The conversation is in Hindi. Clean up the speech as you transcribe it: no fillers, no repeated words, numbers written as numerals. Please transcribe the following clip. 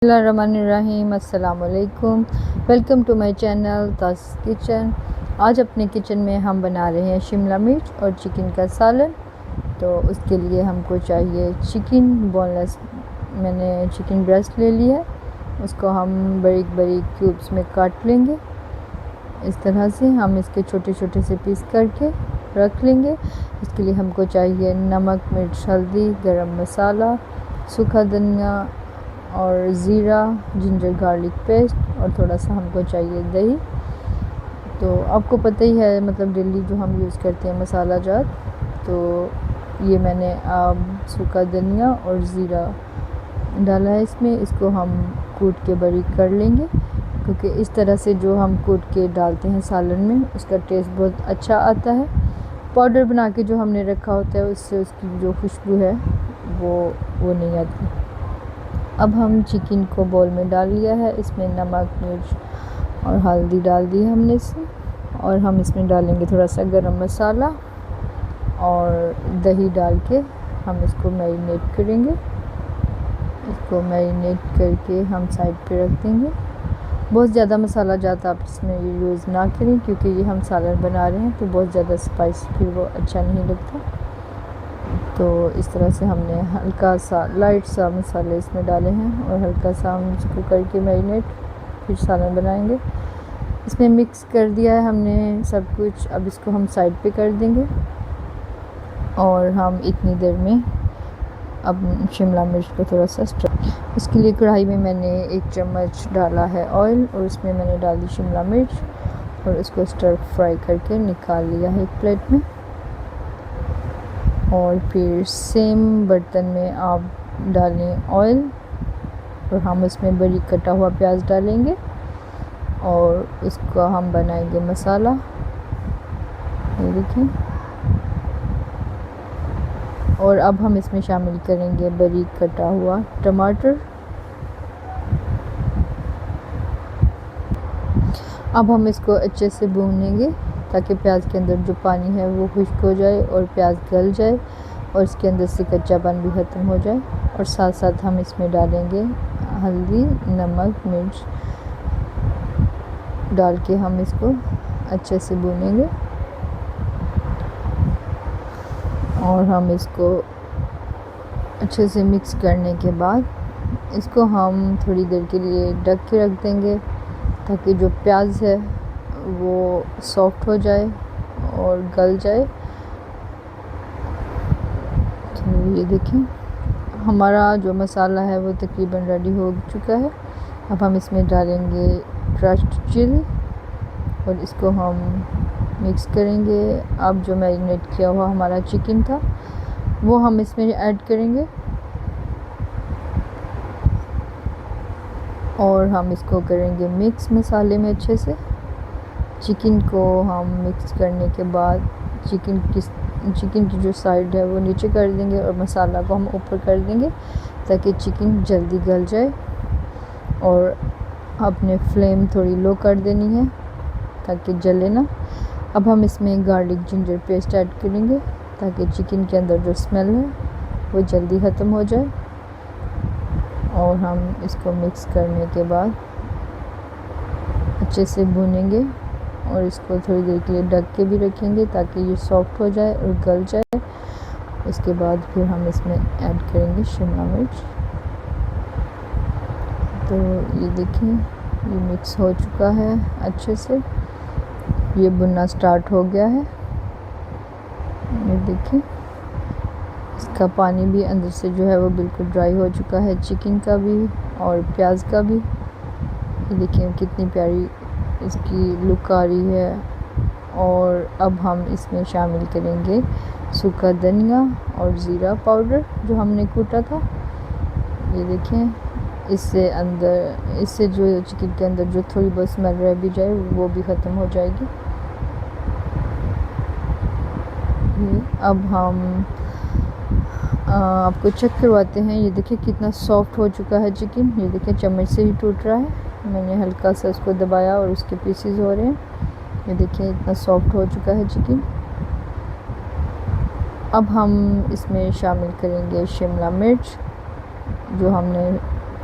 बिस्मिल्लाहिर्रहमानिर्रहीम। अस्सलाम वालेकुम। वेलकम टू माय चैनल तास किचन। आज अपने किचन में हम बना रहे हैं शिमला मिर्च और चिकन का सालन। तो उसके लिए हमको चाहिए चिकन बोनलेस। मैंने चिकन ब्रेस्ट ले लिया है, उसको हम बारीक बारीक क्यूब्स में काट लेंगे। इस तरह से हम इसके छोटे छोटे से पीस करके रख लेंगे। इसके लिए हमको चाहिए नमक, मिर्च, हल्दी, गरम मसाला, सूखा धनिया और ज़ीरा, जिंजर गार्लिक पेस्ट और थोड़ा सा हमको चाहिए दही। तो आपको पता ही है, मतलब डेली जो हम यूज़ करते हैं मसाला जात। तो ये मैंने सूखा धनिया और ज़ीरा डाला है इसमें। इसको हम कूट के बारीक कर लेंगे, क्योंकि इस तरह से जो हम कूट के डालते हैं सालन में उसका टेस्ट बहुत अच्छा आता है। पाउडर बना के जो हमने रखा होता है उससे उसकी जो खुशबू है वो नहीं आती। अब हम चिकन को बाउल में डाल लिया है, इसमें नमक, मिर्च और हल्दी डाल दी है हमने इसमें। और हम इसमें डालेंगे थोड़ा सा गरम मसाला और दही डाल के हम इसको मैरिनेट करेंगे। इसको मैरिनेट करके हम साइड पे रख देंगे। बहुत ज़्यादा मसाला जाता आप इसमें यूज़ ना करें, क्योंकि ये हम सालन बना रहे हैं तो बहुत ज़्यादा स्पाइसी फिर वो अच्छा नहीं लगता। तो इस तरह से हमने हल्का सा लाइट सा मसाले इसमें डाले हैं और हल्का सा हम इसको करके मैरिनेट फिर सालन बनाएंगे। इसमें मिक्स कर दिया है हमने सब कुछ। अब इसको हम साइड पे कर देंगे और हम इतनी देर में अब शिमला मिर्च को थोड़ा सा इसके लिए कढ़ाई में मैंने 1 चम्मच डाला है ऑयल और उसमें मैंने डाल दी शिमला मिर्च और इसको स्टर फ्राई करके निकाल लिया है एक प्लेट में। और फिर सेम बर्तन में आप डालें ऑयल और हम इसमें बारीक कटा हुआ प्याज डालेंगे और इसका हम बनाएंगे मसाला। ये देखें। और अब हम इसमें शामिल करेंगे बारीक कटा हुआ टमाटर। अब हम इसको अच्छे से भूनेंगे ताकि प्याज के अंदर जो पानी है वो खुश्क हो जाए और प्याज गल जाए और इसके अंदर से कच्चापन भी ख़त्म हो जाए। और साथ साथ हम इसमें डालेंगे हल्दी, नमक, मिर्च डाल के हम इसको अच्छे से भूनेंगे। और हम इसको अच्छे से मिक्स करने के बाद इसको हम थोड़ी देर के लिए ढक के रख देंगे ताकि जो प्याज है वो सॉफ्ट हो जाए और गल जाए। तो ये देखें, हमारा जो मसाला है वो तकरीबन रेडी हो चुका है। अब हम इसमें डालेंगे क्रश्ड चिली और इसको हम मिक्स करेंगे। अब जो मैरिनेट किया हुआ हमारा चिकन था वो हम इसमें ऐड करेंगे और हम इसको करेंगे मिक्स मसाले में अच्छे से। चिकन को हम मिक्स करने के बाद चिकन की जो साइड है वो नीचे कर देंगे और मसाला को हम ऊपर कर देंगे ताकि चिकन जल्दी गल जाए। और अपने फ्लेम थोड़ी लो कर देनी है ताकि जले ना। अब हम इसमें गार्लिक जिंजर पेस्ट ऐड करेंगे ताकि चिकन के अंदर जो स्मेल है वो जल्दी ख़त्म हो जाए। और हम इसको मिक्स करने के बाद अच्छे से भूनेंगे और इसको थोड़ी देर के लिए ढक के भी रखेंगे ताकि ये सॉफ्ट हो जाए और गल जाए। इसके बाद फिर हम इसमें ऐड करेंगे शिमला मिर्च। तो ये देखें, ये मिक्स हो चुका है अच्छे से, ये भुनना स्टार्ट हो गया है। ये देखें, इसका पानी भी अंदर से जो है वो बिल्कुल ड्राई हो चुका है, चिकन का भी और प्याज का भी। ये देखिए कितनी प्यारी इसकी लुक आ रही है। और अब हम इसमें शामिल करेंगे सूखा धनिया और ज़ीरा पाउडर जो हमने कूटा था। ये देखें, इससे जो चिकन के अंदर जो थोड़ी बहुत स्मेल रह भी जाए वो भी ख़त्म हो जाएगी। अब हम आपको चेक करवाते हैं। ये देखिए कितना सॉफ्ट हो चुका है चिकन। ये देखिए चम्मच से ही टूट रहा है, मैंने हल्का सा उसको दबाया और उसके पीसेस हो रहे हैं। ये देखिए इतना सॉफ्ट हो चुका है चिकन। अब हम इसमें शामिल करेंगे शिमला मिर्च जो हमने